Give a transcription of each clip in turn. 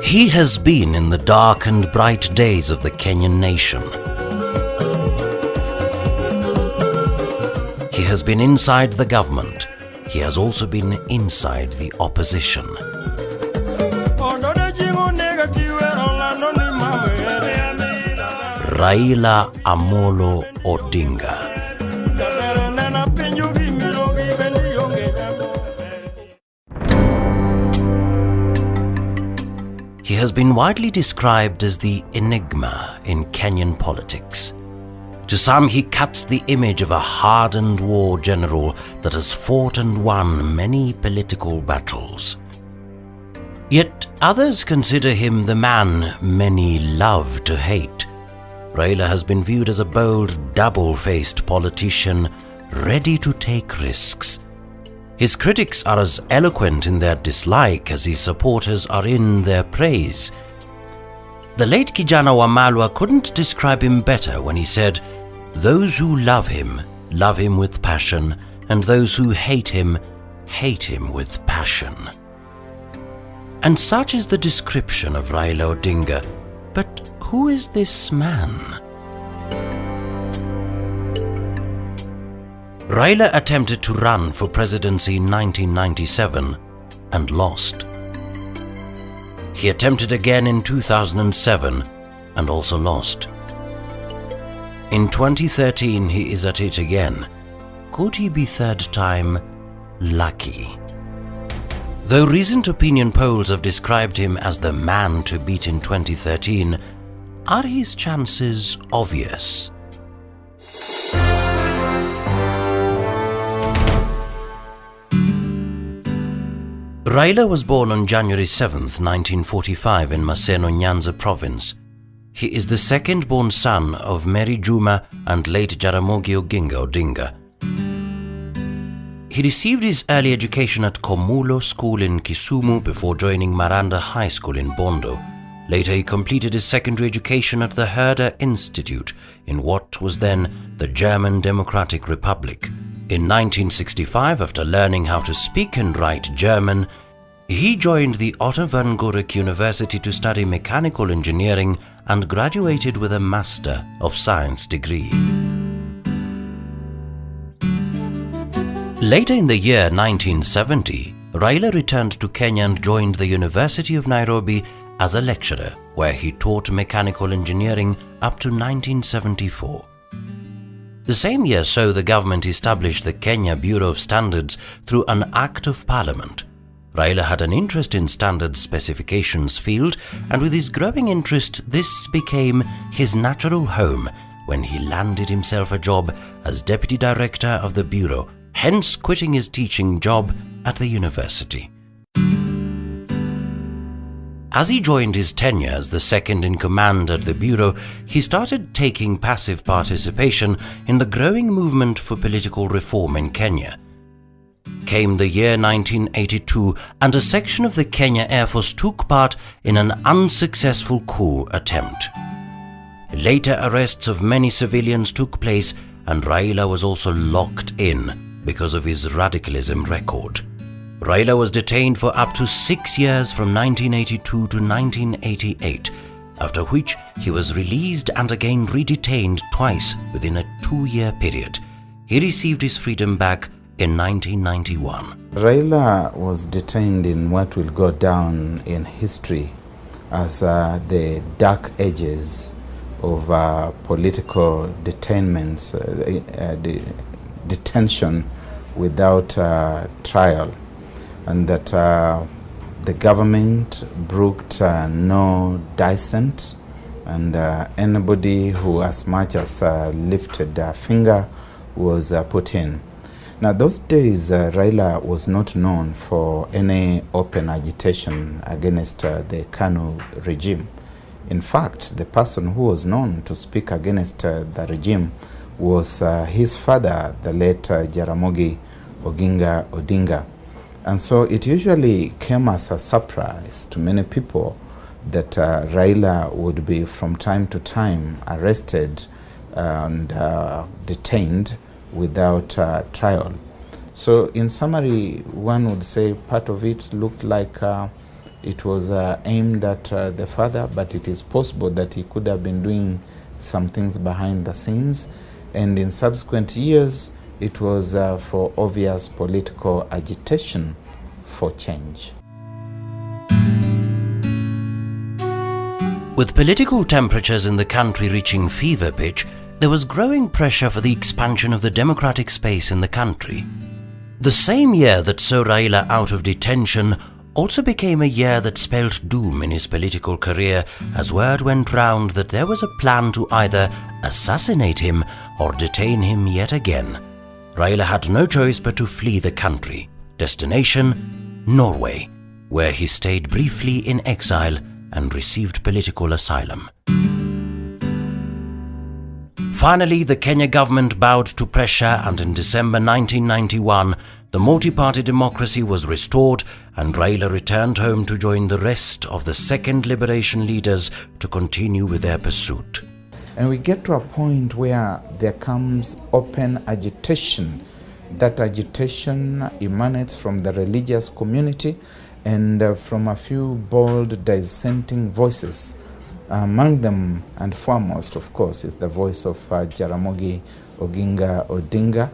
He has been in the dark and bright days of the Kenyan nation. He has been inside the government. He has also been inside the opposition. Raila Amolo Odinga. He has been widely described as the enigma in Kenyan politics. To some, he cuts the image of a hardened war general that has fought and won many political battles. Yet others consider him the man many love to hate. Raila has been viewed as a bold, double-faced politician, ready to take risks. His critics are as eloquent in their dislike as his supporters are in their praise. The late Kijana Wamalwa couldn't describe him better when he said, "Those who love him with passion, and those who hate him with passion." And such is the description of Raila Odinga. But who is this man? Raila attempted to run for presidency in 1997 and lost. He attempted again in 2007 and also lost. In 2013, he is at it again. Could he be third time lucky? Though recent opinion polls have described him as the man to beat in 2013, are his chances obvious? Raila was born on January 7, 1945 in Maseno, Nyanza province. He is the second-born son of Mary Juma and late Jaramogi Oginga Odinga. He received his early education at Komulo School in Kisumu before joining Maranda High School in Bondo. Later he completed his secondary education at the Herder Institute in what was then the German Democratic Republic. In 1965, after learning how to speak and write German, he joined the Otto von Guericke University to study mechanical engineering and graduated with a Master of Science degree. Later in the year 1970, Raila returned to Kenya and joined the University of Nairobi as a lecturer, where he taught mechanical engineering up to 1974. The same year, the government established the Kenya Bureau of Standards through an Act of Parliament. Raila had an interest in standards specifications field, and with his growing interest, this became his natural home when he landed himself a job as Deputy Director of the Bureau, hence quitting his teaching job at the university. As he joined his tenure as the second-in-command at the Bureau, he started taking passive participation in the growing movement for political reform in Kenya. Came the year 1982, and a section of the Kenya Air Force took part in an unsuccessful coup attempt. Later arrests of many civilians took place, and Raila was also locked in because of his radicalism record. Raila was detained for up to 6 years from 1982 to 1988, after which he was released and again redetained twice within a 2-year period. He received his freedom back in 1991. Raila was detained in what will go down in history as the dark ages of political detainments, detention without trial, and that the government brooked no dissent, and anybody who as much as lifted a finger was put in. Now, those days, Raila was not known for any open agitation against the KANU regime. In fact, the person who was known to speak against the regime was his father, the late Jaramogi Oginga Odinga. And so it usually came as a surprise to many people that Raila would be from time to time arrested and detained without trial. So in summary, one would say part of it looked like It was aimed at the father, but it is possible that he could have been doing some things behind the scenes. And in subsequent years, it was for obvious political agitation for change. With political temperatures in the country reaching fever pitch, there was growing pressure for the expansion of the democratic space in the country. The same year that saw Raila out of detention also became a year that spelled doom in his political career, as word went round that there was a plan to either assassinate him or detain him yet again. Raila had no choice but to flee the country. Destination: Norway, where he stayed briefly in exile and received political asylum. Finally, the Kenya government bowed to pressure, and in December 1991, the multi-party democracy was restored and Raila returned home to join the rest of the second liberation leaders to continue with their pursuit. And we get to a point where there comes open agitation. That agitation emanates from the religious community and from a few bold dissenting voices. Among them, and foremost, of course, is the voice of Jaramogi Oginga Odinga.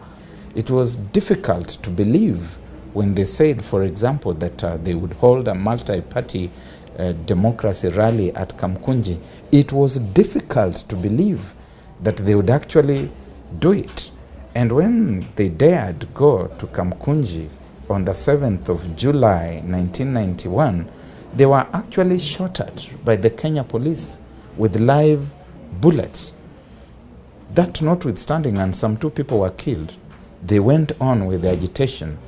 It was difficult to believe when they said, for example, that they would hold a multi-party democracy rally at Kamkunji. It was difficult to believe that they would actually do it. And when they dared go to Kamkunji on the 7th of July 1991, they were actually shot at by the Kenya police with live bullets. That notwithstanding, and some 2 people were killed, they went on with the agitation,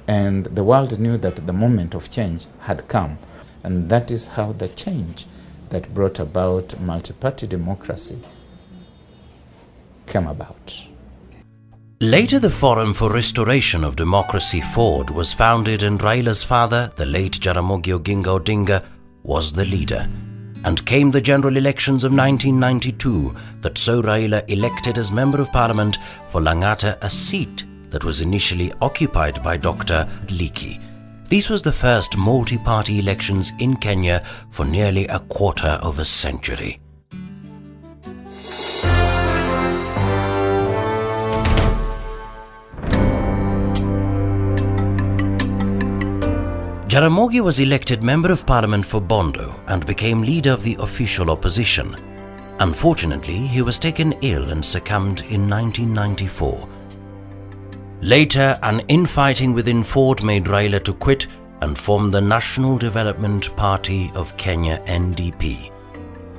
and the world knew that the moment of change had come. And that is how the change that brought about multi-party democracy came about. Later, the Forum for Restoration of Democracy (FORD) was founded, and Raila's father, the late Jaramogi Oginga Odinga, was the leader. And came the general elections of 1992 that saw Raila elected as Member of Parliament for Langata, a seat that was initially occupied by Dr. Liki. This was the first multi-party elections in Kenya for nearly a quarter of a century. Jaramogi was elected Member of Parliament for Bondo and became leader of the official opposition. Unfortunately, he was taken ill and succumbed in 1994. Later, an infighting within FORD made Raila to quit and form the National Development Party of Kenya (NDP).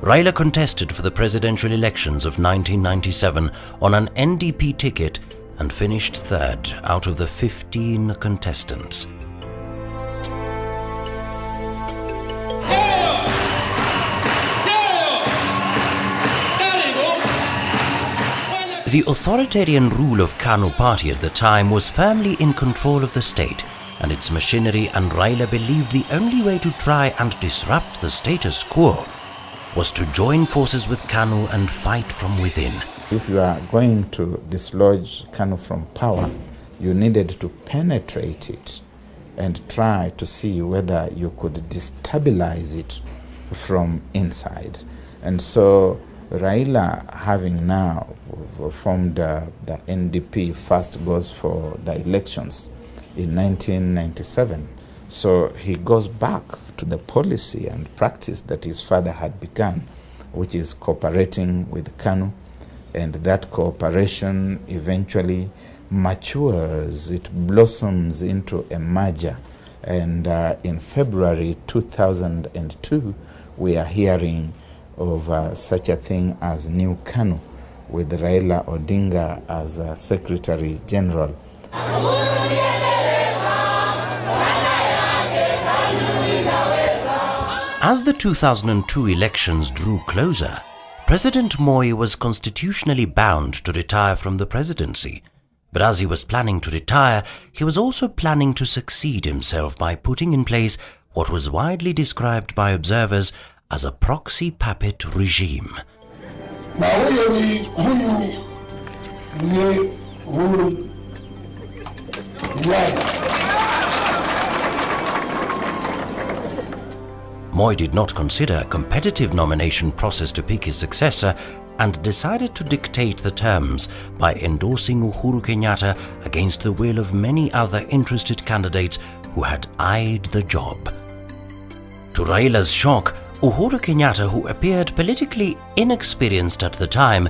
Raila contested for the presidential elections of 1997 on an NDP ticket and finished 3rd out of the 15 contestants. The authoritarian rule of KANU party at the time was firmly in control of the state and its machinery, and Raila believed the only way to try and disrupt the status quo was to join forces with KANU and fight from within. If you are going to dislodge KANU from power, you needed to penetrate it and try to see whether you could destabilize it from inside. And so Raila, having now formed the NDP, first goes for the elections in 1997. So he goes back to the policy and practice that his father had begun, which is cooperating with KANU, and that cooperation eventually matures, it blossoms into a merger. And in February 2002, we are hearing of such a thing as New KANU, with Raila Odinga as Secretary General. As the 2002 elections drew closer, President Moi was constitutionally bound to retire from the presidency. But as he was planning to retire, he was also planning to succeed himself by putting in place what was widely described by observers as a proxy puppet regime. Moi did not consider a competitive nomination process to pick his successor and decided to dictate the terms by endorsing Uhuru Kenyatta against the will of many other interested candidates who had eyed the job. To Raila's shock, Uhuru Kenyatta, who appeared politically inexperienced at the time,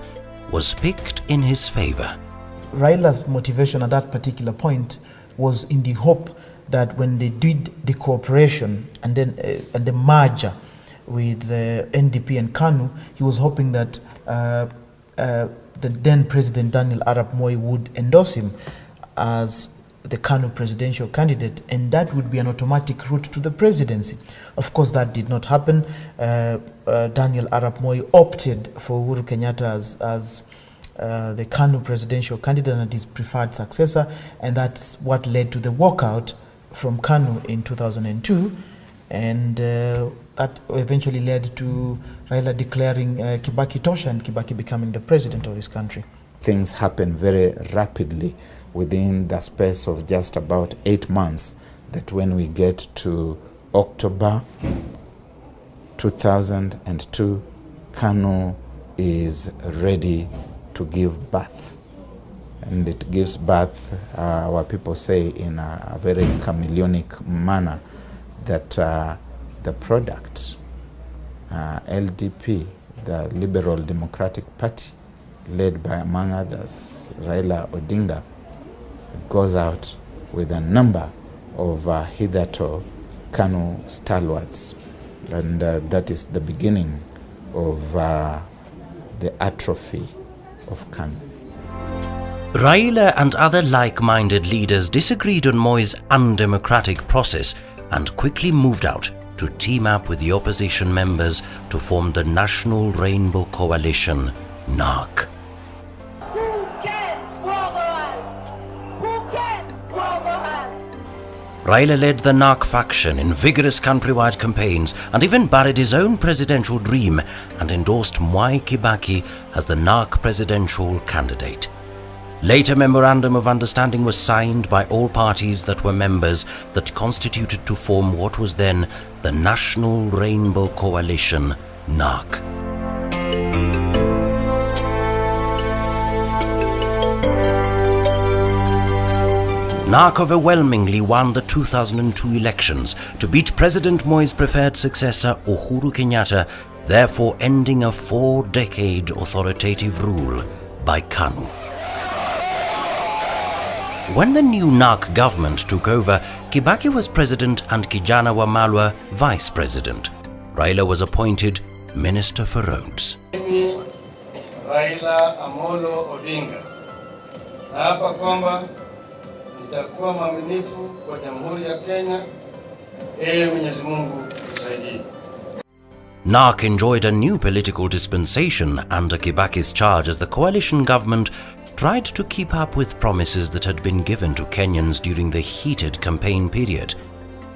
was picked in his favor. Raila's motivation at that particular point was in the hope that when they did the cooperation and then and the merger with the NDP and KANU, he was hoping that the then President Daniel Arap Moi would endorse him as the KANU presidential candidate, and that would be an automatic route to the presidency. Of course, that did not happen. Daniel Arap Moi opted for Uhuru Kenyatta as the KANU presidential candidate and his preferred successor, and that's what led to the walkout from KANU in 2002, and that eventually led to Raila declaring Kibaki Tosha and Kibaki becoming the president of this country. Things happen very rapidly within the space of just about 8 months, that when we get to October 2002, KANU is ready to give birth. And it gives birth, what people say, in a very chameleonic manner, that the product, LDP, the Liberal Democratic Party, led by, among others, Raila Odinga, goes out with a number of hitherto KANU stalwarts. And that is the beginning of the atrophy of KANU. Raila and other like-minded leaders disagreed on Moi's undemocratic process and quickly moved out to team up with the opposition members to form the National Rainbow Coalition, NARC. Raila led the NARC faction in vigorous countrywide campaigns and even buried his own presidential dream and endorsed Mwai Kibaki as the NARC presidential candidate. Later memorandum of understanding was signed by all parties that were members that constituted to form what was then the National Rainbow Coalition, NARC. NARC overwhelmingly won the 2002 elections to beat President Moi's preferred successor Uhuru Kenyatta, therefore ending a 4-decade authoritative rule by KANU. When the new NARC government took over, Kibaki was president and Kijana Wamalwa vice president. Raila was appointed Minister for Roads. Raila Amolo Odinga, naapa kwamba nitakuwa mwaminifu kwa Jamhuri ya Kenya. Mwenyezi Mungu nisaidie. NARC enjoyed a new political dispensation under Kibaki's charge as the coalition government tried to keep up with promises that had been given to Kenyans during the heated campaign period.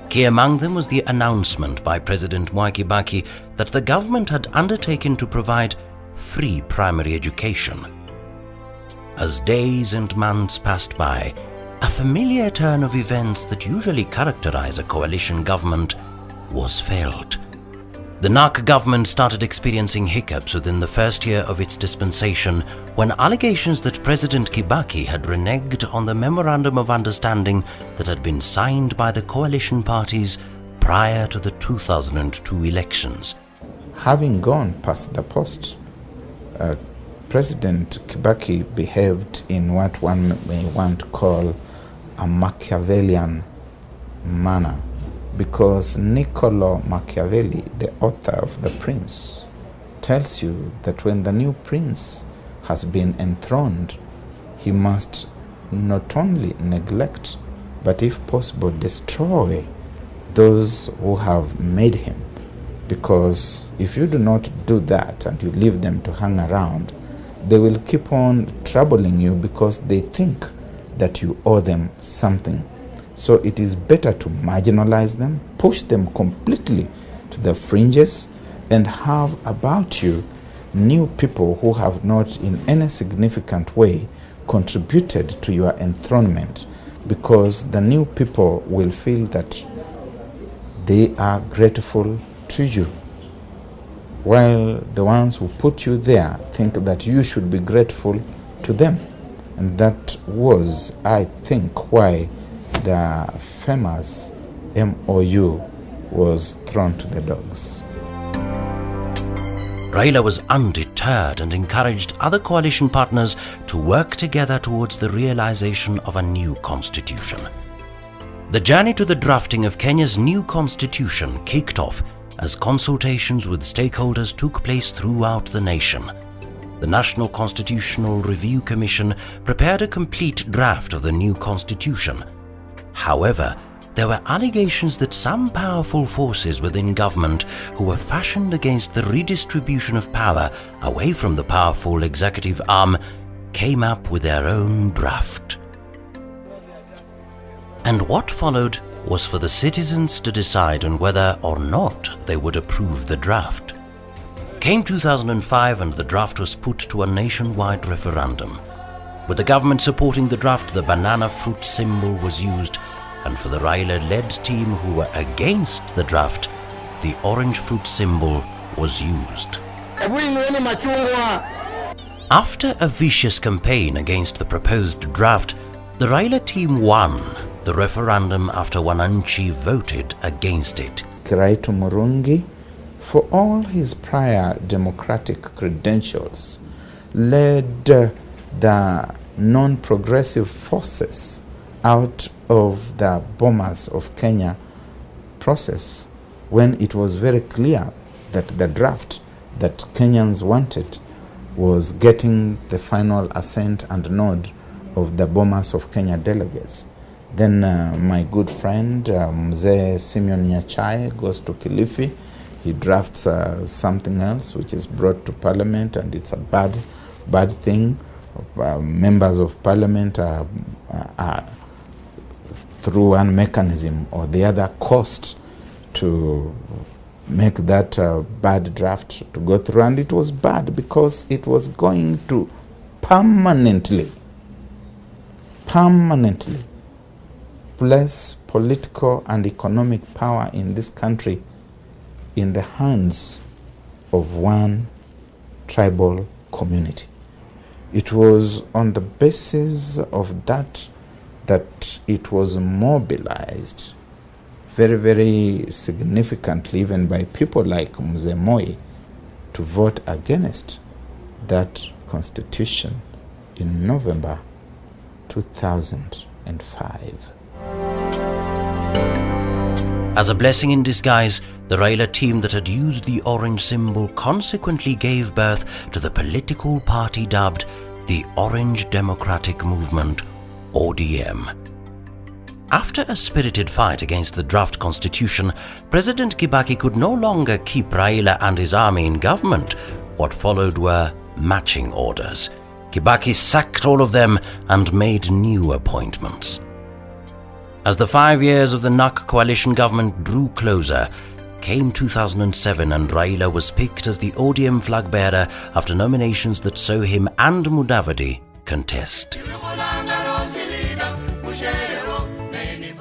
Key among them was the announcement by President Mwai Kibaki that the government had undertaken to provide free primary education. As days and months passed by, a familiar turn of events that usually characterize a coalition government was felt. The NARC government started experiencing hiccups within the first year of its dispensation when allegations that President Kibaki had reneged on the Memorandum of Understanding that had been signed by the coalition parties prior to the 2002 elections. Having gone past the post, President Kibaki behaved in what one may want to call a Machiavellian manner, because Niccolo Machiavelli, the author of The Prince, tells you that when the new prince has been enthroned, he must not only neglect, but if possible destroy those who have made him. Because if you do not do that and you leave them to hang around, they will keep on troubling you because they think that you owe them something. So it is better to marginalize them, push them completely to the fringes, and have about you new people who have not in any significant way contributed to your enthronement, because the new people will feel that they are grateful to you, while the ones who put you there think that you should be grateful to them. And that was, I think, why the famous MOU was thrown to the dogs. Raila was undeterred and encouraged other coalition partners to work together towards the realization of a new constitution. The journey to the drafting of Kenya's new constitution kicked off as consultations with stakeholders took place throughout the nation. The National Constitutional Review Commission prepared a complete draft of the new constitution. However, there were allegations that some powerful forces within government who were fashioned against the redistribution of power away from the powerful executive arm came up with their own draft. And what followed was for the citizens to decide on whether or not they would approve the draft. Came 2005 and the draft was put to a nationwide referendum. With the government supporting the draft, the banana fruit symbol was used, and for the Raila-led team who were against the draft, the orange fruit symbol was used. After a vicious campaign against the proposed draft, the Raila team won the referendum after Wananchi voted against it. Kiraitu Murungi, for all his prior democratic credentials, led the non-progressive forces out of the Bomas of Kenya process when it was very clear that the draft that Kenyans wanted was getting the final assent and nod of the Bomas of Kenya delegates. Then my good friend Mzee Simeon Nyachai goes to Kilifi. He drafts something else which is brought to parliament, and it's a bad thing. Members of parliament are through one mechanism or the other cost to make that bad draft to go through, and it was bad because it was going to permanently place political and economic power in this country in the hands of one tribal community. It was on the basis of that it was mobilized very, very significantly, even by people like Mzee Moi, to vote against that constitution in November 2005. As a blessing in disguise, the Raila team that had used the orange symbol consequently gave birth to the political party dubbed the Orange Democratic Movement, ODM. After a spirited fight against the draft constitution, President Kibaki could no longer keep Raila and his army in government. What followed were matching orders. Kibaki sacked all of them and made new appointments. As the 5 years of the NAK coalition government drew closer, came 2007 and Raila was picked as the ODM flag bearer after nominations that saw him and Mudavadi contest.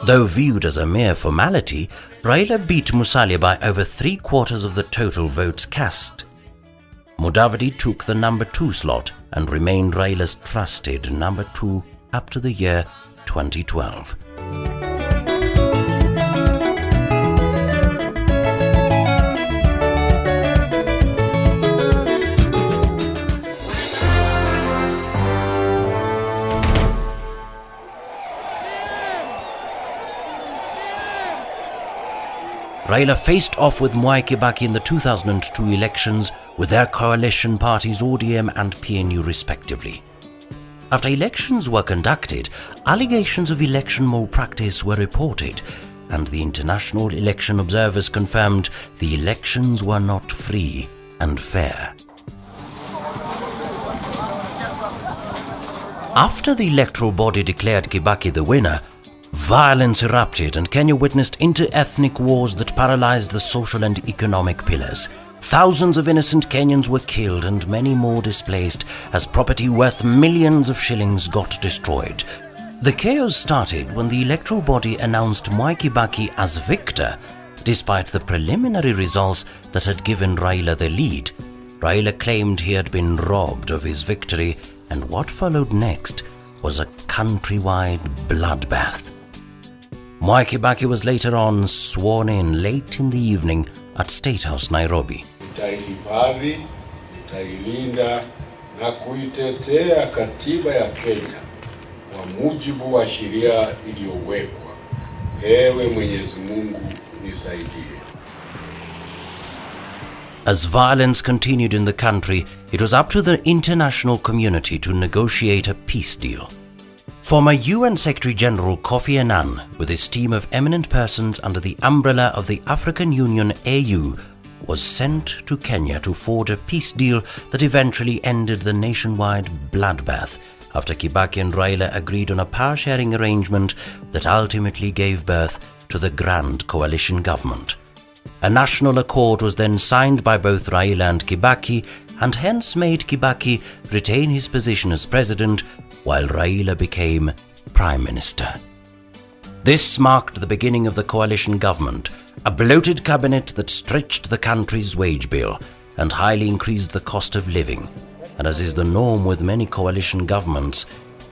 Though viewed as a mere formality, Raila beat Musalia by over 3/4 of the total votes cast. Mudavadi took the number 2 slot and remained Raila's trusted number 2 up to the year 2012. Raila faced off with Mwai Kibaki in the 2002 elections with their coalition parties ODM and PNU respectively. After elections were conducted, allegations of election malpractice were reported, and the international election observers confirmed the elections were not free and fair. After the electoral body declared Kibaki the winner, violence erupted and Kenya witnessed inter-ethnic wars that paralyzed the social and economic pillars. Thousands of innocent Kenyans were killed and many more displaced as property worth millions of shillings got destroyed. The chaos started when the electoral body announced Mwai Kibaki as victor, Despite the preliminary results that had given Raila the lead, Raila claimed he had been robbed of his victory, and what followed next was a countrywide bloodbath. Mwai Kibaki was later on sworn in late in the evening at Statehouse, Nairobi. Nitaihifadhi, nitailinda na kuitetea katiba ya Kenya kwa mujibu wa sheria iliyowekwa. Ewe Mwenyezi Mungu nisaidie. As violence continued in the country, it was up to the international community to negotiate a peace deal. Former UN Secretary-General Kofi Annan, with his team of eminent persons under the umbrella of the African Union AU, was sent to Kenya to forge a peace deal that eventually ended the nationwide bloodbath after Kibaki and Raila agreed on a power-sharing arrangement that ultimately gave birth to the Grand Coalition Government. A national accord was then signed by both Raila and Kibaki, and hence made Kibaki retain his position as president while Raila became Prime Minister. This marked the beginning of the coalition government, a bloated cabinet that stretched the country's wage bill and highly increased the cost of living. And as is the norm with many coalition governments,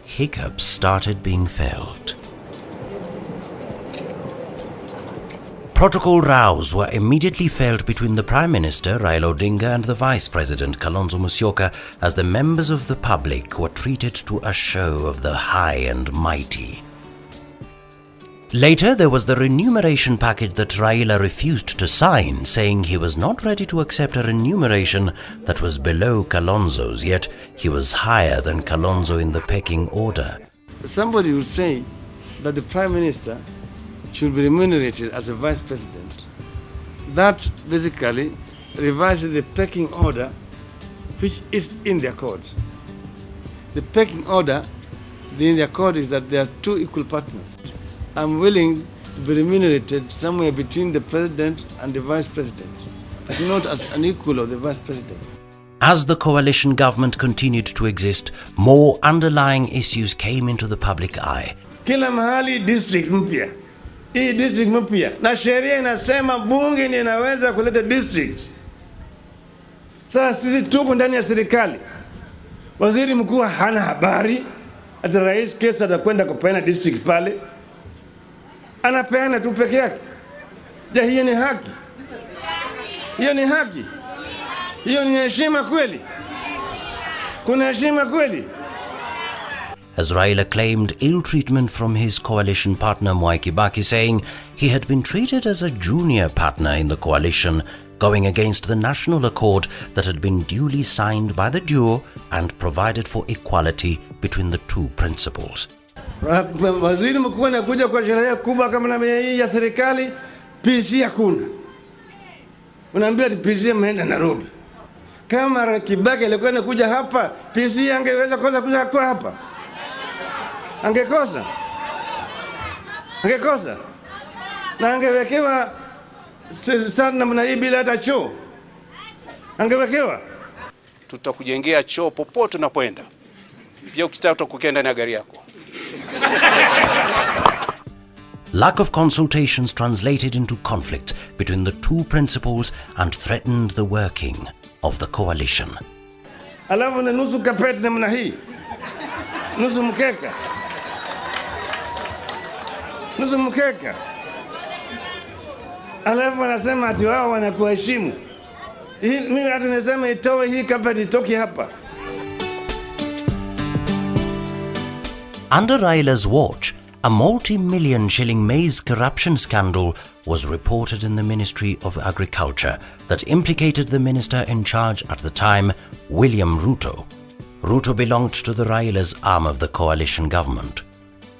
hiccups started being felt. Protocol rows were immediately felt between the Prime Minister, Raila Odinga, and the Vice President, Kalonzo Musyoka, as the members of the public were treated to a show of the high and mighty. Later, there was the remuneration package that Raila refused to sign, saying he was not ready to accept a remuneration that was below Kalonzo's, yet he was higher than Kalonzo in the pecking order. Somebody would say that the Prime Minister should be remunerated as a Vice President. That basically revises the pecking order which is in the accord. The pecking order in the accord is that there are two equal partners. I'm willing to be remunerated somewhere between the President and the Vice President, but not as an equal of the Vice President. As the coalition government continued to exist, more underlying issues came into the public eye. Kila mahali district mpya. Hii district mpya. Na sheria inasema bunge ni inaweza kuleta district. Sasa sisi tuko ndani ya serikali. Waziri mkuu hana habari. Ati rais kesa atakwenda kupeana district pale. Anapeana tu peke yake. Je, hiyo ni haki? Hiyo ni haki? Hiyo ni heshima kweli? Kuna heshima kweli? As Raila claimed ill treatment from his coalition partner Mwai Kibaki, saying he had been treated as a junior partner in the coalition, going against the national accord that had been duly signed by the duo and provided for equality between the two principals. Waziri mkuu anakuja kwa sherehe kubwa kama na hii ya serikali, PC hakuna. Unaambia PC ameenda Nairobi. Kama Kibaki alikuwa anakuja hapa, PC angeweza kosa kuja kwa hapa. Angekosa. Na angewekewa sana namna hii bila hata choo. Angewekewa. Tutakujengea choo popote unapoenda. Pia ukitaka kukaa ndani ya gari yako. Lack of consultations translated into conflict between the two principals and threatened the working of the coalition. Alafu na nusu kapeti namna hii. Nusu mkeka. Alafu anasema ati wao wanakuheshimu. Mimi hata nasema itoe hii kapeti itoke hapa. Under Raila's watch, a multi-million shilling maize corruption scandal was reported in the Ministry of Agriculture that implicated the minister in charge at the time, William Ruto. Ruto belonged to the Raila's arm of the coalition government.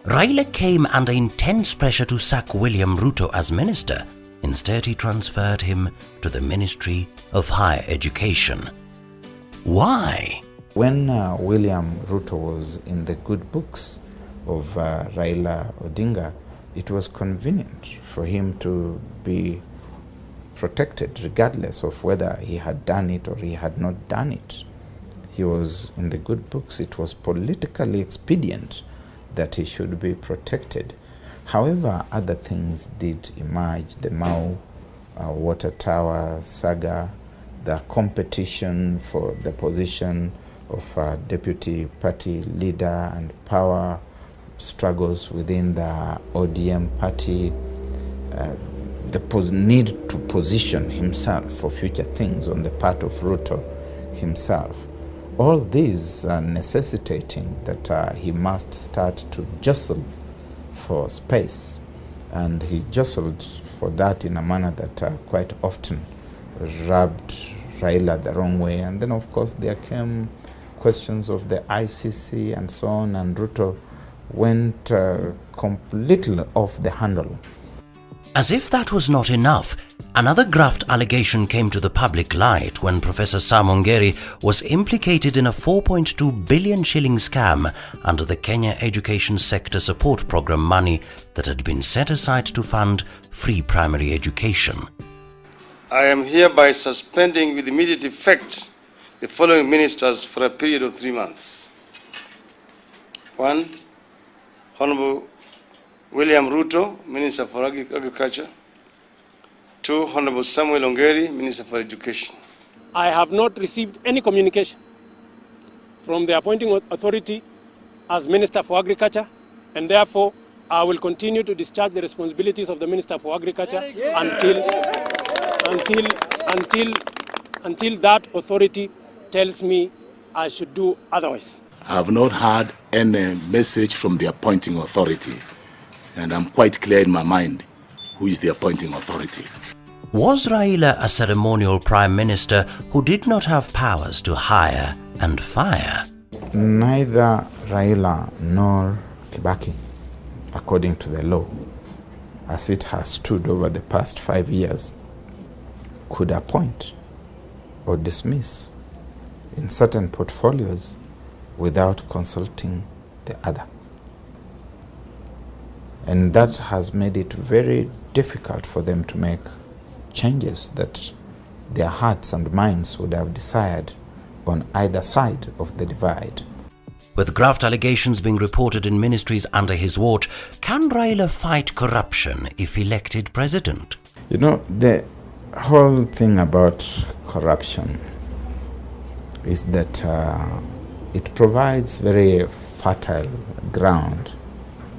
Raila came under intense pressure to sack William Ruto as minister. Instead, he transferred him to the Ministry of Higher Education. Why? When William Ruto was in the good books of Raila Odinga, it was convenient for him to be protected regardless of whether he had done it or he had not done it. He was in the good books. It was politically expedient that he should be protected. However, other things did emerge. The Mau water tower saga, the competition for the position of deputy party leader and power struggles within the ODM party, the need to position himself for future things on the part of Ruto himself. All these are necessitating that he must start to jostle for space. And he jostled for that in a manner that quite often rubbed Raila the wrong way. And then, of course, there came questions of the ICC and so on, and Ruto went completely off the handle. As if that was not enough, another graft allegation came to the public light when Professor Sam Ongeri was implicated in a 4.2 billion shilling scam under the Kenya Education Sector Support Program money that had been set aside to fund free primary education. I am hereby suspending with immediate effect the following ministers for a period of 3 months. 1. Honorable William Ruto, Minister for Agriculture. 2. Honorable Samuel Ongeri, Minister for Education. I have not received any communication from the appointing authority as Minister for Agriculture, and therefore I will continue to discharge the responsibilities of the Minister for Agriculture until that authority tells me I should do otherwise. I have not had any message from the appointing authority, and I'm quite clear in my mind who is the appointing authority. Was Raila a ceremonial prime minister who did not have powers to hire and fire? Neither Raila nor Kibaki, according to the law, as it has stood over the past 5 years, could appoint or dismiss in certain portfolios without consulting the other. And that has made it very difficult for them to make changes that their hearts and minds would have desired on either side of the divide. With graft allegations being reported in ministries under his watch, can Raila fight corruption if elected president? You know, the whole thing about corruption is that it provides very fertile ground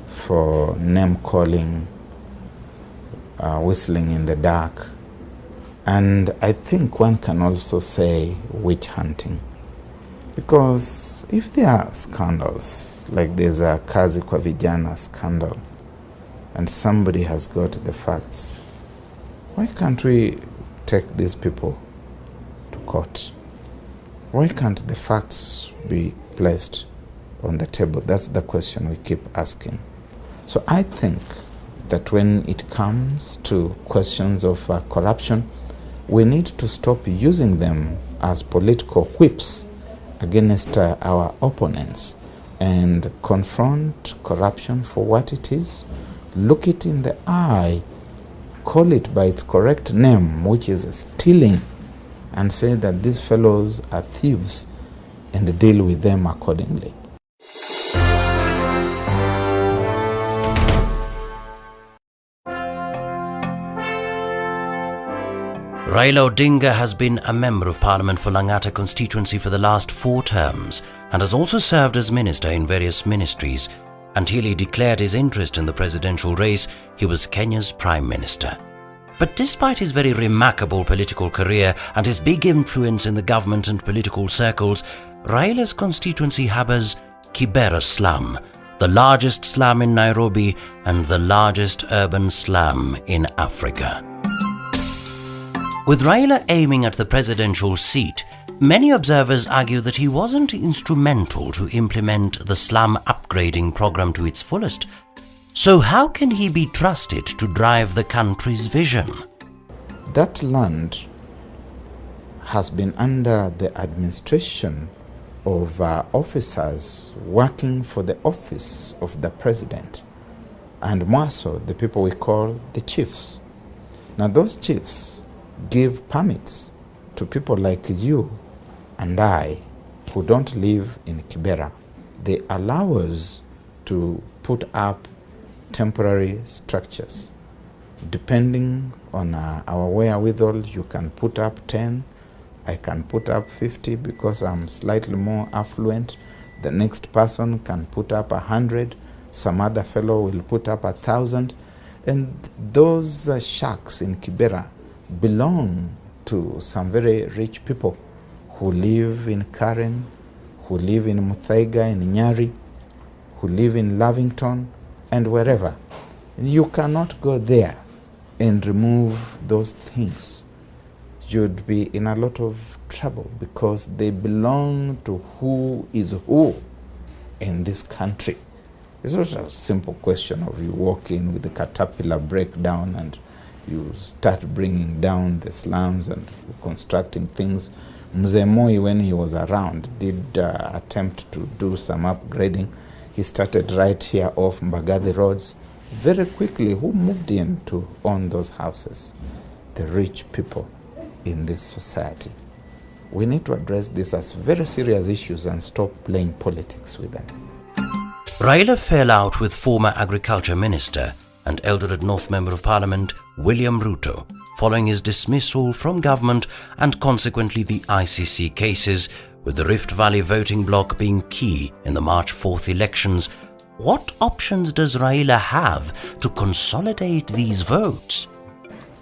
for name-calling, whistling in the dark, and I think one can also say witch hunting. Because if there are scandals, like there's a Kazi kwa Vijana scandal, and somebody has got the facts, why can't we take these people to court? Why can't the facts be placed on the table? That's the question we keep asking. So I think that when it comes to questions of corruption, we need to stop using them as political whips against our opponents and confront corruption for what it is, look it in the eye, call it by its correct name, which is stealing, and say that these fellows are thieves and deal with them accordingly. Raila Odinga has been a member of Parliament for Langata constituency for the last 4 terms and has also served as minister in various ministries. Until he declared his interest in the presidential race, he was Kenya's prime minister. But despite his very remarkable political career and his big influence in the government and political circles, Raila's constituency harbors Kibera slum, the largest slum in Nairobi and the largest urban slum in Africa. With Raila aiming at the presidential seat, many observers argue that he wasn't instrumental to implement the slum upgrading program to its fullest. So how can he be trusted to drive the country's vision? That land has been under the administration of officers working for the office of the president, and more so the people we call the chiefs. Now those chiefs give permits to people like you and I who don't live in Kibera. They allow us to put up temporary structures Depending on our wherewithal, you can put up 10, I can put up 50 because I'm slightly more affluent. The next person can put up 100, some other fellow will put up 1,000. And those shacks in Kibera belong to some very rich people who live in Karen, who live in Muthaiga, in Nyari, who live in Lavington, and wherever. You cannot go there and remove those things. You'd be in a lot of trouble because they belong to who is who in this country. It's not a simple question of you walk in with the caterpillar breakdown and you start bringing down the slums and constructing things. Mzee Moi, when he was around, did attempt to do some upgrading. He started right here off Mbagathi roads. Very quickly, who moved in to own those houses? The rich people in this society. We need to address this as very serious issues and stop playing politics with them. Raila fell out with former Agriculture Minister and Eldoret North Member of Parliament William Ruto following his dismissal from government and consequently the ICC cases, with the Rift Valley voting bloc being key in the March 4th elections. What options does Raila have to consolidate these votes?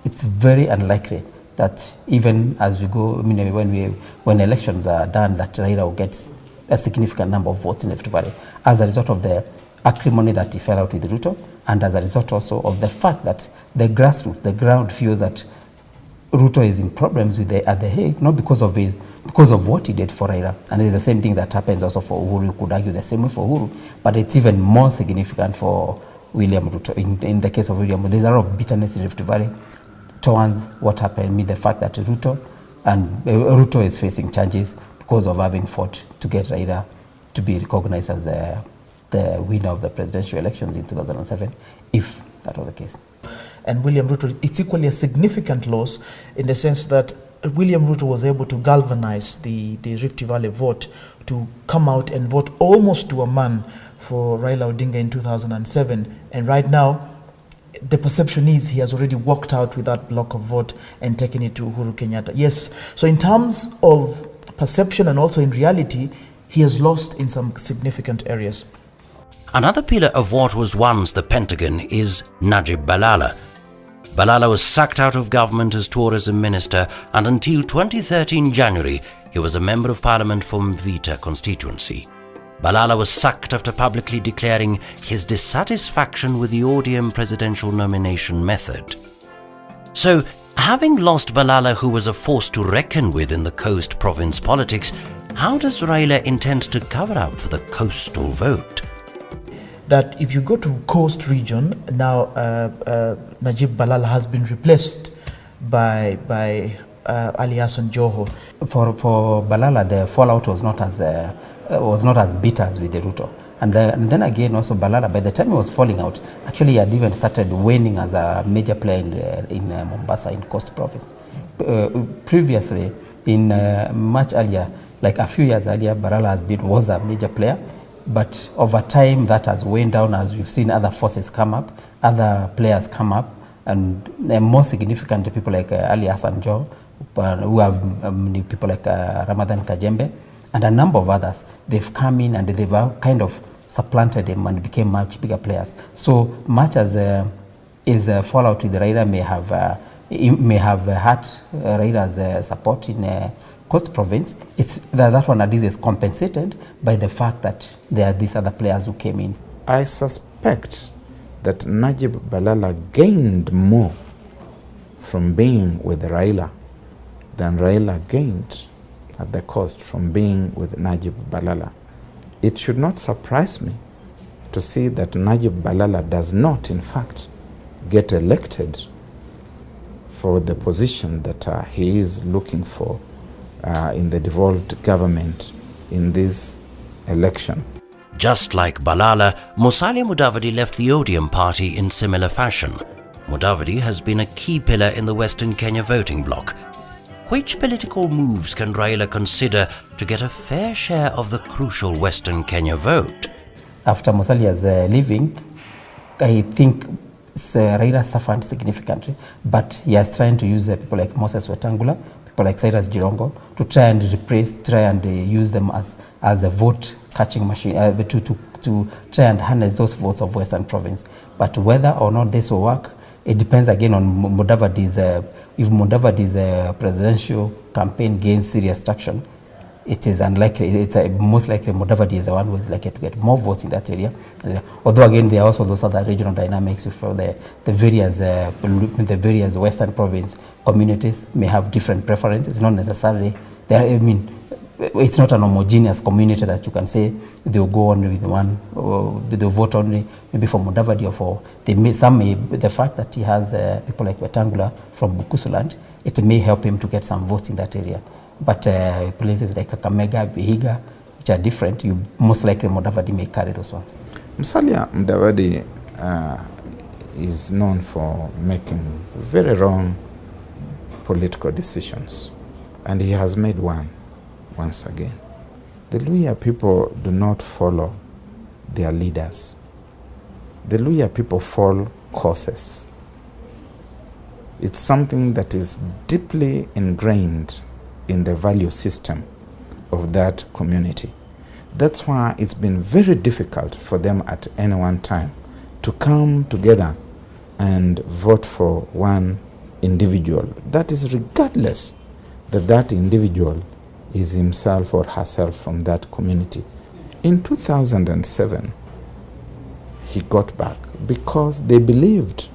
It's very unlikely that even as we go, when elections are done, that Raila will get a significant number of votes in Rift Valley as a result of the acrimony that he fell out with Ruto, and as a result also of the fact that the grassroots, the ground, feels that Ruto is in problems with at the Hague, not because of what he did for Raila. And it's the same thing that happens also for Uhuru. You could argue the same way for Uhuru, but it's even more significant for William Ruto. In the case of William, there's a lot of bitterness in Rift Valley towards what happened with the fact that Ruto is facing charges because of having fought to get Raila to be recognized as the winner of the presidential elections in 2007, if that was the case. And William Ruto, it's equally a significant loss in the sense that William Ruto was able to galvanize the Rift Valley vote to come out and vote almost to a man for Raila Odinga in 2007. And right now, the perception is he has already walked out with that block of vote and taken it to Uhuru Kenyatta. Yes, so in terms of perception and also in reality, he has lost in some significant areas. Another pillar of what was once the Pentagon is Najib Balala. Balala was sacked out of government as tourism minister, and until 2013 January, he was a member of parliament for Mvita constituency. Balala was sacked after publicly declaring his dissatisfaction with the ODM presidential nomination method. So, having lost Balala, who was a force to reckon with in the coast province politics, how does Raila intend to cover up for the coastal vote? That if you go to coast region, now Najib Balala has been replaced by Ali Hassan Joho. For Balala, the fallout was not as bitter as with the Ruto. And then again, also Balala, by the time he was falling out, actually he had even started winning as a major player in Mombasa, in Coast Province. Previously, in much earlier, like a few years earlier, Balala was a major player. But over time, that has waned down as we've seen other forces come up, other players come up, and more significant people like Ali Hassan Joho, who have people like Ramadan Kajembe, and a number of others. They've come in and they've kind of supplanted him and became much bigger players. So much as his fallout with Raila may have hurt Raila's support in Coast Province, it's that one at least is compensated by the fact that there are these other players who came in. I suspect that Najib Balala gained more from being with Raila than Raila gained at the cost from being with Najib Balala. It should not surprise me to see that Najib Balala does not, in fact, get elected for the position that he is looking for in the devolved government in this election. Just like Balala, Musalia Mudavadi left the ODM party in similar fashion. Mudavadi has been a key pillar in the Western Kenya voting bloc. Which political moves can Raila consider to get a fair share of the crucial Western Kenya vote? After Musalia's leaving, I think Raila suffered significantly, but he is trying to use people like Moses Wetangula, people like Cyrus Jirongo, to try and use them as a vote catching machine, to try and harness those votes of Western Province. But whether or not this will work, it depends again on Mudavadi's, if Mudavadi's presidential campaign gains serious traction, it is unlikely, it's most likely Mudavadi is the one who is likely to get more votes in that area. Although again, there are also those other regional dynamics for the various Western Province communities may have different preferences. Not necessarily, it's not an homogeneous community that you can say they'll go on with one, or they'll vote only maybe for Mudavadi or for, the fact that he has people like Wetangula from Bukusuland, it may help him to get some votes in that area. But places like Kakamega, Vihiga, which are different, you most likely Mudavadi may carry those ones. Musalia Mudavadi is known for making very wrong political decisions, and he has made one once again. The Luhya people do not follow their leaders. The Luhya people follow courses. It's something that is deeply ingrained in the value system of that community. That's why it's been very difficult for them at any one time to come together and vote for one individual. That is regardless that that individual is himself or herself from that community. In 2007, he got back because they believed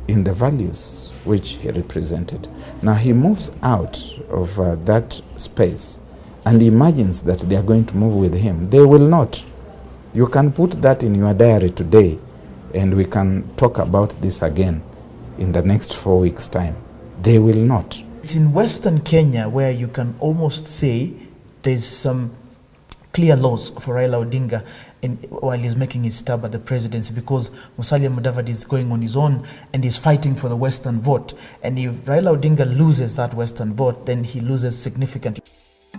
in the values which he represented. Now he moves out of that space and imagines that they are going to move with him. They will not. You can put that in your diary today, and we can talk about this again in the next 4 weeks' time. They will not. It's in Western Kenya where you can almost say there's some clear loss for Raila Odinga while he's making his stab at the presidency, because Musalia Mudavadi is going on his own and he's fighting for the Western vote. And if Raila Odinga loses that Western vote, then he loses significantly.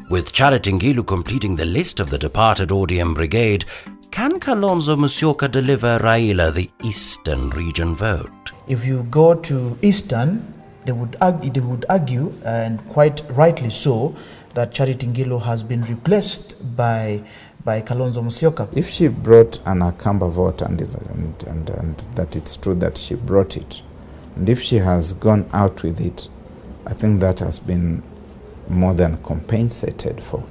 With Charity Ngilu completing the list of the departed ODM brigade, can Kalonzo Musyoka deliver Raila the Eastern region vote? If you go to Eastern, they would argue, and quite rightly so, that Charity Ngilu has been replaced by Kalonzo Musyoka. If she brought an Akamba vote, and that it's true that she brought it, and if she has gone out with it, I think that has been more than compensated for,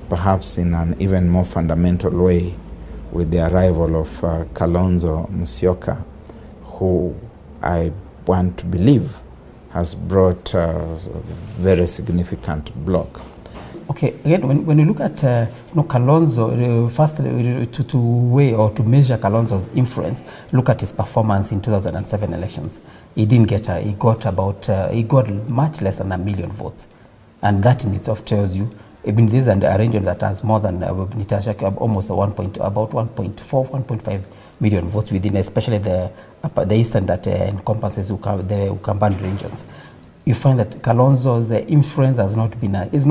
perhaps in an even more fundamental way, with the arrival of Kalonzo Musyoka, who I want to believe has brought a very significant block. Okay, again, when you look at Kalonzo, first to weigh or to measure Kalonzo's influence, look at his performance in 2007 elections. He didn't get he got much less than 1 million votes, and that in itself tells you. I mean, this is an arrangement that has more than almost about 1.5 million votes within, especially the eastern that encompasses the Ukambani regions. You find that Kalonzo's influence has not been is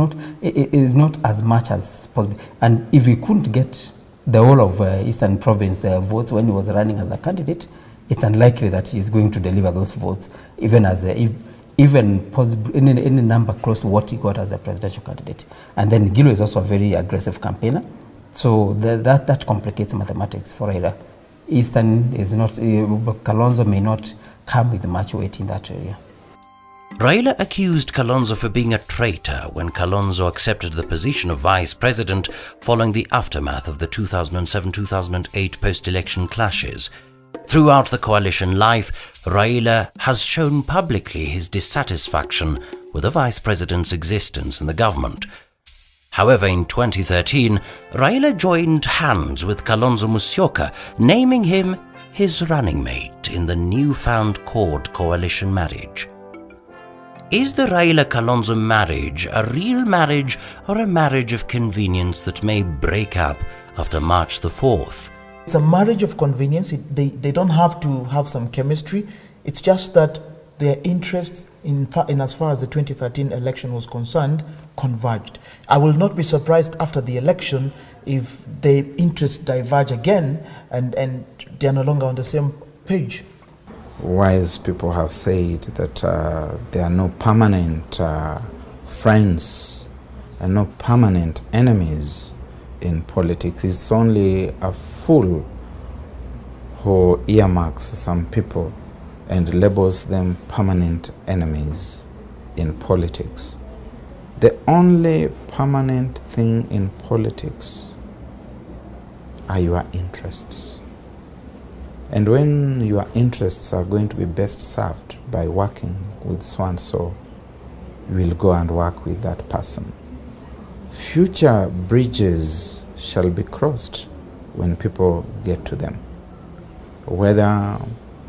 not as much as possible. And if he couldn't get the whole of Eastern Province votes when he was running as a candidate, it's unlikely that he is going to deliver those votes, even as any number close to what he got as a presidential candidate. And then Ngilu is also a very aggressive campaigner, so that complicates mathematics for Raila. Eastern is not, Kalonzo may not come with much weight in that area. Raila accused Kalonzo for being a traitor when Kalonzo accepted the position of vice president following the aftermath of the 2007-2008 post-election clashes. Throughout the coalition life, Raila has shown publicly his dissatisfaction with the vice president's existence in the government. However, in 2013, Raila joined hands with Kalonzo Musyoka, naming him his running mate in the newfound Chord coalition marriage. Is the Raila-Kalonzo marriage a real marriage or a marriage of convenience that may break up after March the 4th? It's a marriage of convenience. They don't have to have some chemistry. It's just that their interests in as far as the 2013 election was concerned converged. I will not be surprised after the election if their interests diverge again and they are no longer on the same page. wise people have said that there are no permanent friends and no permanent enemies in politics. It's only a fool who earmarks some people and labels them permanent enemies in politics. The only permanent thing in politics are your interests. And when your interests are going to be best served by working with so-and-so, you will go and work with that person. Future bridges shall be crossed when people get to them. Whether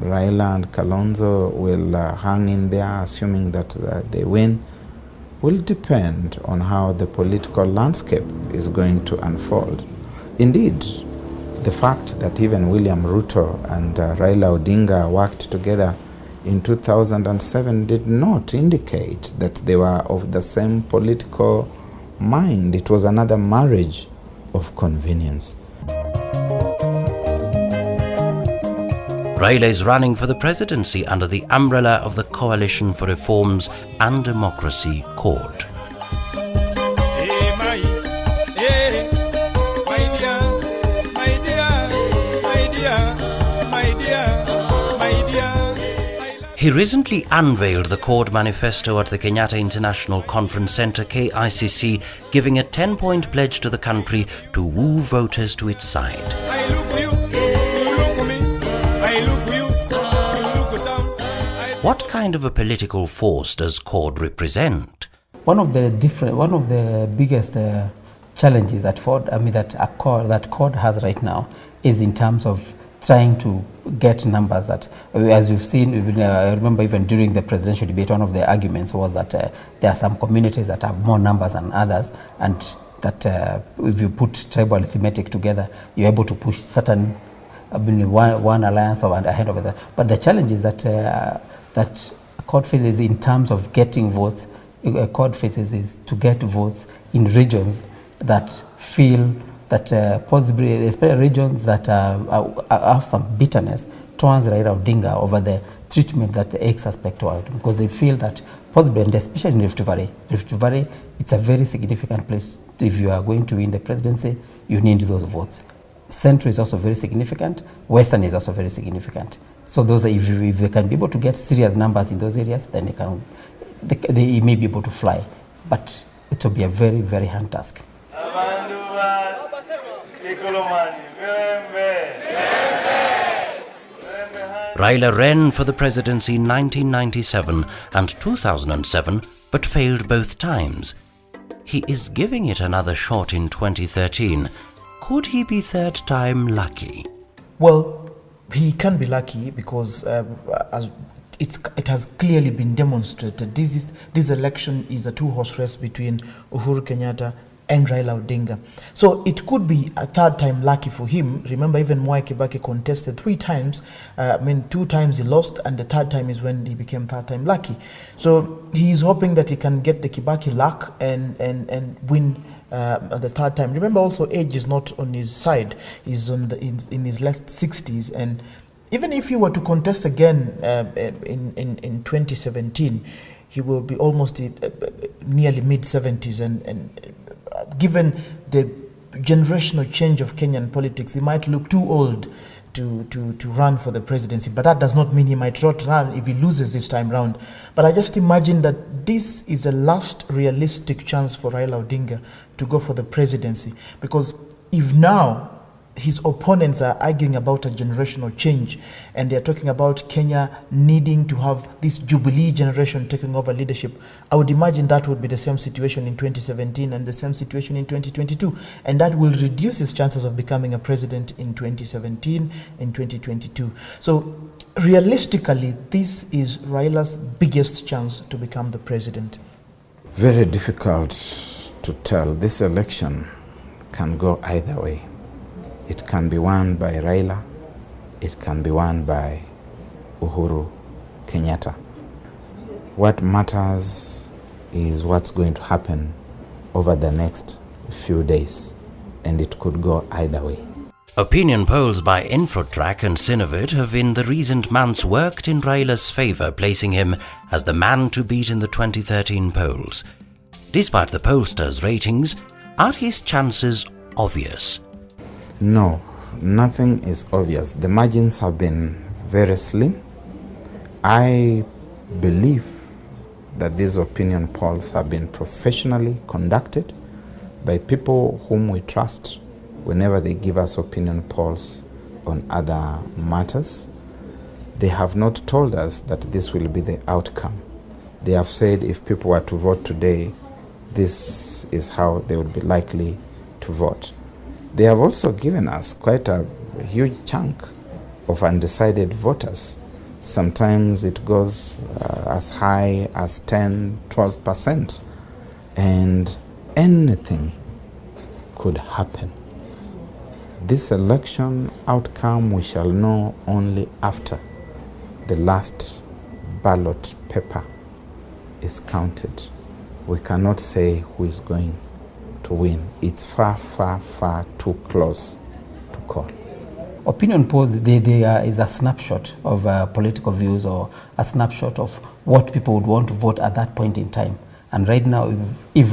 Raila and Kalonzo will hang in there assuming that they win will depend on how the political landscape is going to unfold. Indeed, the fact that even William Ruto and Raila Odinga worked together in 2007 did not indicate that they were of the same political mind. It was another marriage of convenience. Raila is running for the presidency under the umbrella of the Coalition for Reforms and Democracy CORD. He recently unveiled the CORD manifesto at the Kenyatta International Conference Centre, KICC, giving a 10-point pledge to the country to woo voters to its side. What kind of a political force does CORD represent? One of the biggest challenges that CORD has right now is in terms of trying to get numbers that, as we've seen, I remember even during the presidential debate, one of the arguments was that there are some communities that have more numbers than others, and that if you put tribal arithmetic together, you're able to push certain one alliance ahead of the. But the challenge is that CORD faces in terms of getting votes. CORD faces is to get votes in regions that feel that possibly, especially regions that have some bitterness towards Raila Odinga over the treatment that the ex-suspect was, because they feel that possibly, and especially in Rift Valley, it's a very significant place. If you are going to win the presidency, you need those votes. Central is also very significant. Western is also very significant. So those are, if they can be able to get serious numbers in those areas, then they may be able to fly. But it will be a very, very hard task. Raila ran for the presidency in 1997 and 2007, but failed both times. He is giving it another shot in 2013. Could he be third time lucky? Well, he can be lucky because as it has clearly been demonstrated, this election is a two-horse race between Uhuru Kenyatta and Raila Odinga. So it could be a third time lucky for him. Remember, even Mwai Kibaki contested 3 times. 2 times he lost, and the third time is when he became third time lucky. So he is hoping that he can get the Kibaki luck and win the third time. Remember also, age is not on his side. He's in his last 60s, and even if he were to contest again in 2017, he will be almost nearly mid-70s, and given the generational change of Kenyan politics, he might look too old to run for the presidency. But that does not mean he might not run if he loses this time round. But I just imagine that this is a last realistic chance for Raila Odinga to go for the presidency, because if now his opponents are arguing about a generational change, and they're talking about Kenya needing to have this Jubilee generation taking over leadership, I would imagine that would be the same situation in 2017 and the same situation in 2022, and that will reduce his chances of becoming a president in 2017 and 2022. So realistically, this is Raila's biggest chance to become the president. Very difficult to tell. This election can go either way. It can be won by Raila, it can be won by Uhuru Kenyatta. What matters is what's going to happen over the next few days, and it could go either way. Opinion polls by Infotrack and Synovate have in the recent months worked in Raila's favour, placing him as the man to beat in the 2013 polls. Despite the pollsters' ratings, are his chances obvious? No, nothing is obvious. The margins have been very slim. I believe that these opinion polls have been professionally conducted by people whom we trust whenever they give us opinion polls on other matters. They have not told us that this will be the outcome. They have said if people were to vote today, this is how they would be likely to vote. They have also given us quite a huge chunk of undecided voters. Sometimes it goes as high as 10, 12%, and anything could happen. This election outcome we shall know only after the last ballot paper is counted. We cannot say who is going to win. It's far, far, far too close to call. Opinion polls, they is a snapshot of political views, or a snapshot of what people would want to vote at that point in time. And right now, if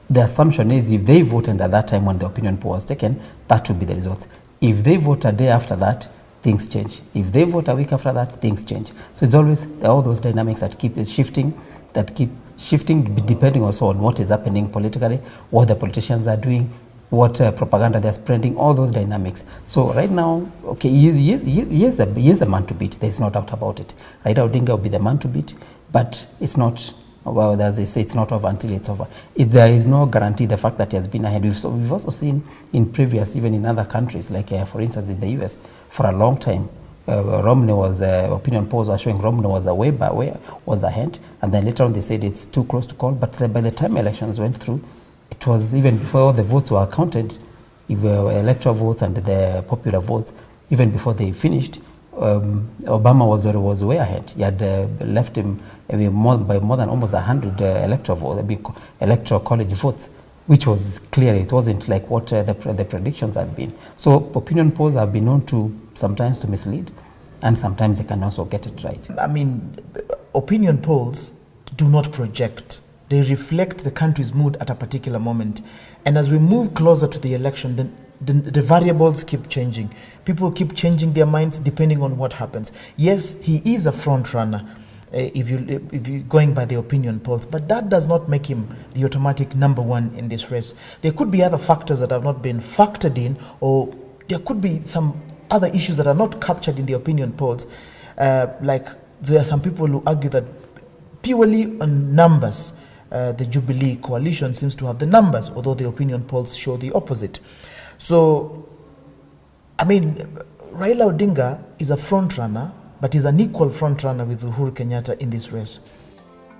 the assumption is if they voted at that time when the opinion poll was taken, that would be the result. If they vote a day after that, things change. If they vote a week after that, things change. So it's always all those dynamics that keep shifting, depending also on what is happening politically, what the politicians are doing, what propaganda they're spreading, all those dynamics. So right now, okay, he is the man to beat. There's no doubt about it. Raila Odinga will be the man to beat, but it's not, well, as they say, it's not over until it's over. There is no guarantee the fact that he has been ahead. We've also seen in previous, even in other countries, like for instance in the US, for a long time, Romney was, opinion polls were showing Romney was ahead, and then later on they said it's too close to call, but by the time elections went through, it was even before all the votes were counted, electoral votes and the popular votes, even before they finished, Obama was way ahead. He had left him by more than almost 100 electoral college votes, which was clear. It wasn't like what the predictions had been. So opinion polls have been known to sometimes to mislead, and sometimes they can also get it right. I mean, opinion polls do not project. They reflect the country's mood at a particular moment. And as we move closer to the election, then the variables keep changing. People keep changing their minds depending on what happens. Yes, he is a front runner if you going by the opinion polls, but that does not make him the automatic #1 in this race. There could be other factors that have not been factored in, or there could be some other issues that are not captured in the opinion polls. Like there are some people who argue that purely on numbers, the Jubilee coalition seems to have the numbers, although the opinion polls show the opposite. So, I mean, Raila Odinga is a front runner, but is an equal front runner with Uhuru Kenyatta in this race.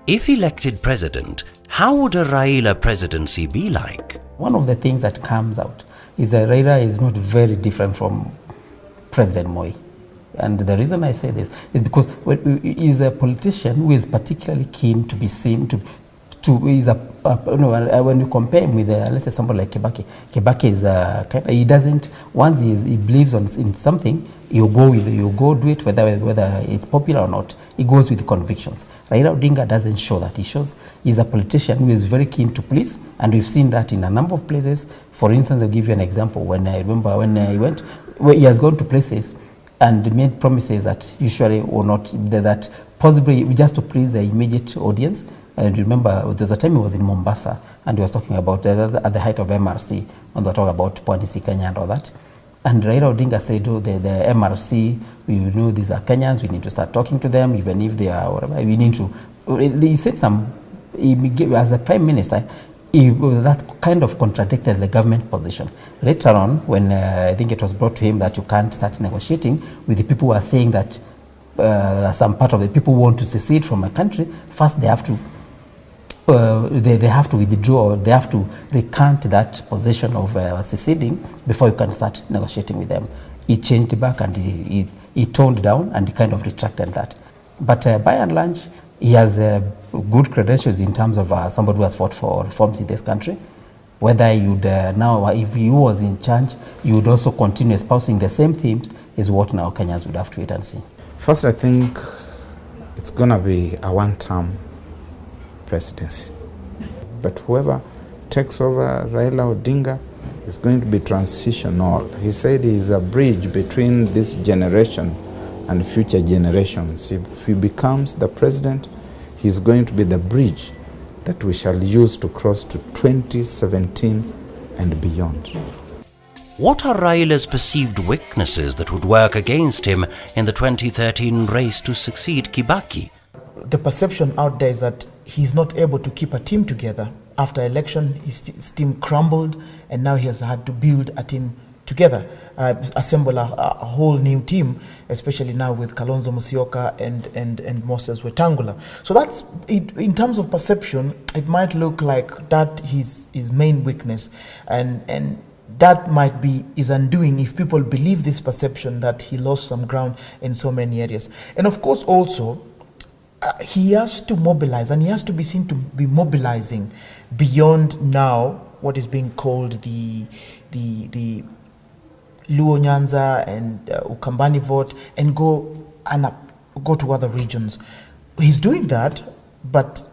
If elected president, how would a Raila presidency be like? One of the things that comes out is that Raila is not very different from President Moi. And the reason I say this is because he is a politician who is particularly keen to be seen when you compare him with let's say somebody like Kibaki is he doesn't, once he believes in something, you go do it whether it's popular or not. He goes with the convictions. Raila Odinga doesn't show that. He's a politician who is very keen to please, and we've seen that in a number of places. For instance, I'll give you an example. When I remember when he has gone to places and made promises that usually or not, that possibly just to please the immediate audience. And remember, there was a time he was in Mombasa and he was talking about at the height of MRC, when they were talking about Pwani Kenya and all that. And Raila Odinga said, oh, the MRC, we know these are Kenyans, we need to start talking to them, even if they are whatever. We need to. He said as a prime minister, that kind of contradicted the government position. Later on, when I think it was brought to him that you can't start negotiating with the people who are saying that some part of the people who want to secede from a country, first they have to they have to withdraw, or they have to recant that position of seceding before you can start negotiating with them. He changed back and he toned down and he kind of retracted that. But by and large, he has good credentials in terms of somebody who has fought for reforms in this country. Whether you'd now, if you was in charge, you would also continue espousing the same themes is what now Kenyans would have to wait and see. First, I think it's going to be a one-term presidency. But whoever takes over Raila Odinga is going to be transitional. He said he's a bridge between this generation and future generations. If he becomes the president, he's going to be the bridge that we shall use to cross to 2017 and beyond. What are Raila's perceived weaknesses that would work against him in the 2013 race to succeed Kibaki? The perception out there is that he's not able to keep a team together. After election, his team crumbled, and now he has had to build a team together, assemble a whole new team, especially now with Kalonzo Musyoka and Moses Wetangula. So that's it. In terms of perception, it might look like that his main weakness, and that might be his undoing if people believe this perception that he lost some ground in so many areas. And of course also, he has to mobilize, and he has to be seen to be mobilizing beyond now what is being called the Luo Nyanza and Ukambani vote, and go to other regions. He's doing that, but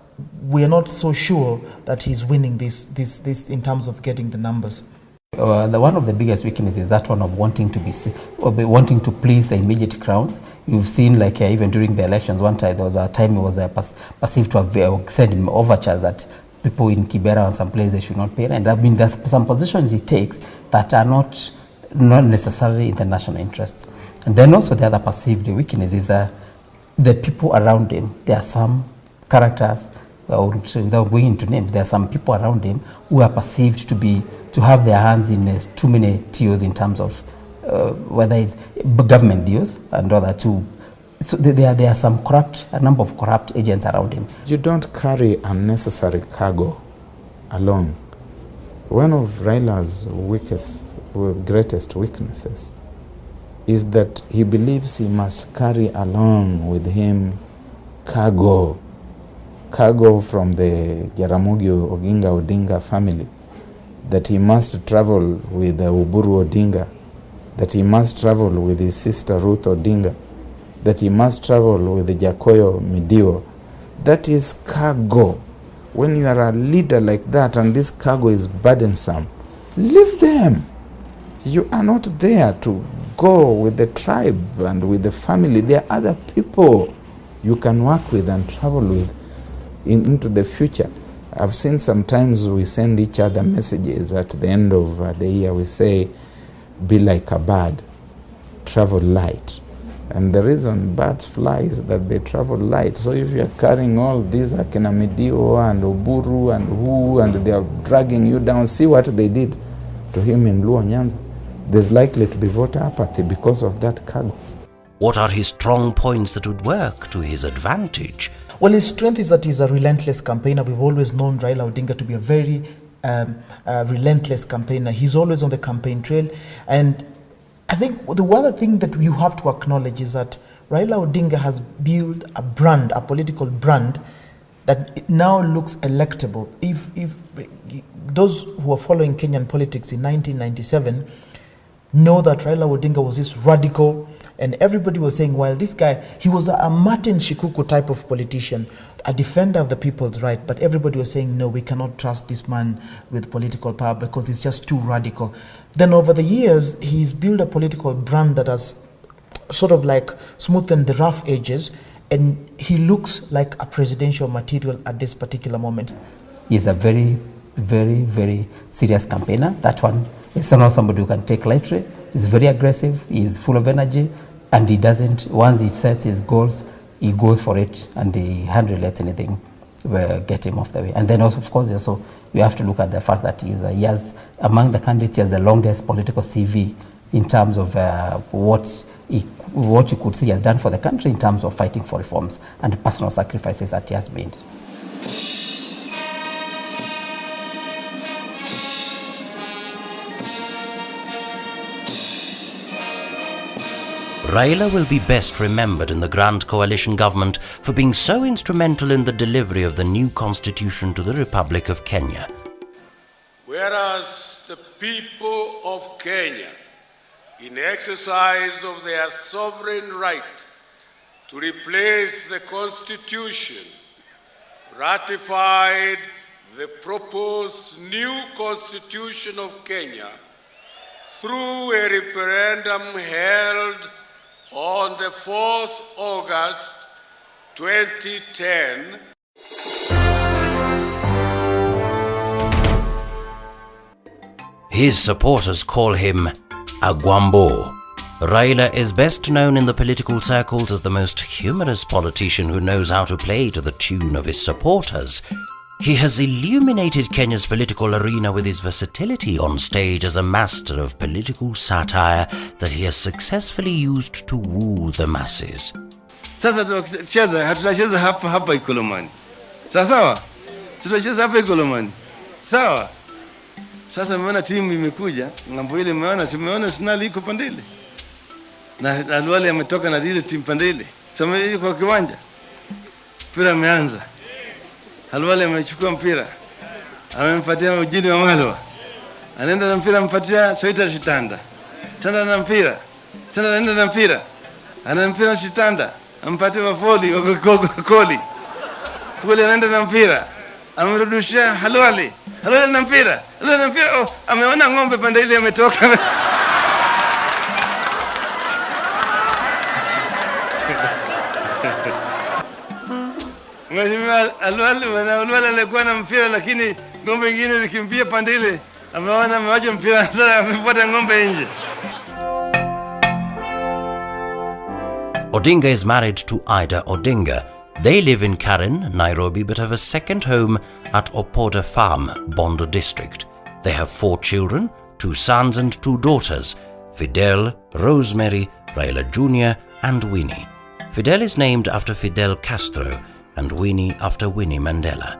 we are not so sure that he's winning this in terms of getting the numbers. One of the biggest weaknesses is that one of wanting to please the immediate crowd. You've seen, like even during the elections, one time there was a time it was perceived to have sent him overtures that people in Kibera and some places should not pay rent. I mean, there's some positions he takes that are not necessarily in the national interest. And then also the other perceived weakness is the people around him. There are some characters, without going into names, there are some people around him who are perceived to have their hands in too many tiers in terms of whether it's government deals and other too. So there are a number of corrupt agents around him. You don't carry unnecessary cargo along. One of Raila's greatest weaknesses is that he believes he must carry along with him cargo from the Jaramogi Oginga Odinga family, that he must travel with Uburu Odinga, that he must travel with his sister Ruth Odinga, that he must travel with the Jakoyo Midio. That is cargo. When you are a leader like that and this cargo is burdensome, leave them. You are not there to go with the tribe and with the family. There are other people you can work with and travel with into the future. I've seen sometimes we send each other messages at the end of the year. We say, be like a bird, travel light. And the reason birds fly is that they travel light. So if you're carrying all these Akenamidio and Oburu and who, and they are dragging you down, see what they did to him in Luo Nyanza. There's likely to be voter apathy because of that cargo. What are his strong points that would work to his advantage? Well, his strength is that he's a relentless campaigner. We've always known Raila Odinga to be a very relentless campaigner. He's always on the campaign trail. And I think the other thing that you have to acknowledge is that Raila Odinga has built a brand, a political brand, that it now looks electable. If those who are following Kenyan politics in 1997 know that Raila Odinga was this radical, and everybody was saying, well, this guy, he was a Martin Shikuku type of politician, a defender of the people's right, but everybody was saying, no, we cannot trust this man with political power because he's just too radical. Then over the years, he's built a political brand that has sort of like smoothened the rough edges, and he looks like a presidential material at this particular moment. He's a very, very, very serious campaigner. That one is not somebody who can take lightly. He's very aggressive, he's full of energy, and he doesn't, once he sets his goals, he goes for it, and he hardly lets anything get him off the way. And then also, of course, also you have to look at the fact that he has, among the candidates, he has the longest political CV in terms of what you could see he has done for the country in terms of fighting for reforms and personal sacrifices that he has made. Raila will be best remembered in the Grand Coalition government for being so instrumental in the delivery of the new constitution to the Republic of Kenya. whereas the people of Kenya, in exercise of their sovereign right to replace the Constitution, ratified the proposed new Constitution of Kenya through a referendum held on the 4th August 2010. His supporters call him Agwambo. Raila is best known in the political circles as the most humorous politician who knows how to play to the tune of his supporters. He has illuminated Kenya's political arena with his versatility on stage as a master of political satire that he has successfully used to woo the masses. Sasa tutacheza hapa Ikolomani. Sawa? Tutacheza hapa Ikolomani. Sawa? Sasa mmeona timu imekuja, ngambo ile tumeona Sinali iko pande ile. Na Alwale ametoka na ile timu pande ile. Sasa ile kwa kiwanja. Mpira umeanza. Alwale amechukua mpira. Amempatia Ujini wa Malwa. Anaenda na mpira ampatia Soita Shitanda. Tanda na mpira. Tanda anaenda na mpira. Ana mpira Shitanda. Ampatia Wafoli Koli. Koli anaenda na mpira. Amerudishia Halwale. Halwale na mpira. Halwale na mpira. Oh, ameona ng'ombe pande ile ametoka. Mheshimiwa Alwale alikuwa na mpira lakini ng'ombe nyingine likimbia pande ile. Ameona amewacha mpira sasa amefuata ng'ombe nje. Odinga is married to Ida Odinga. They live in Karen, Nairobi, but have a second home at Opoda Farm, Bondo District. They have 4 children, 2 sons and 2 daughters, Fidel, Rosemary, Raila Jr. and Winnie. Fidel is named after Fidel Castro and Winnie after Winnie Mandela.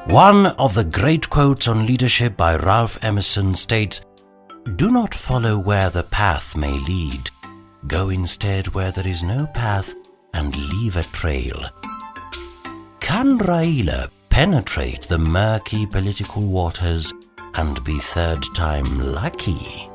One of the great quotes on leadership by Ralph Emerson states, "Do not follow where the path may lead. Go instead where there is no path and leave a trail." Can Raila penetrate the murky political waters and be third time lucky?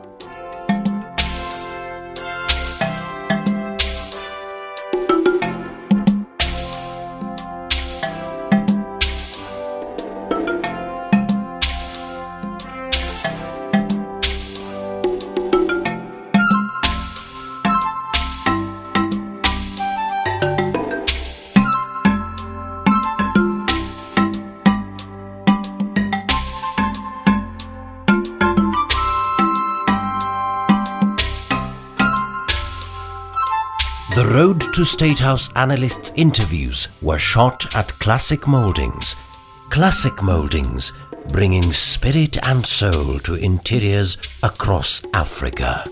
The Road to Statehouse analysts' interviews were shot at Classic Mouldings. Classic Mouldings, bringing spirit and soul to interiors across Africa.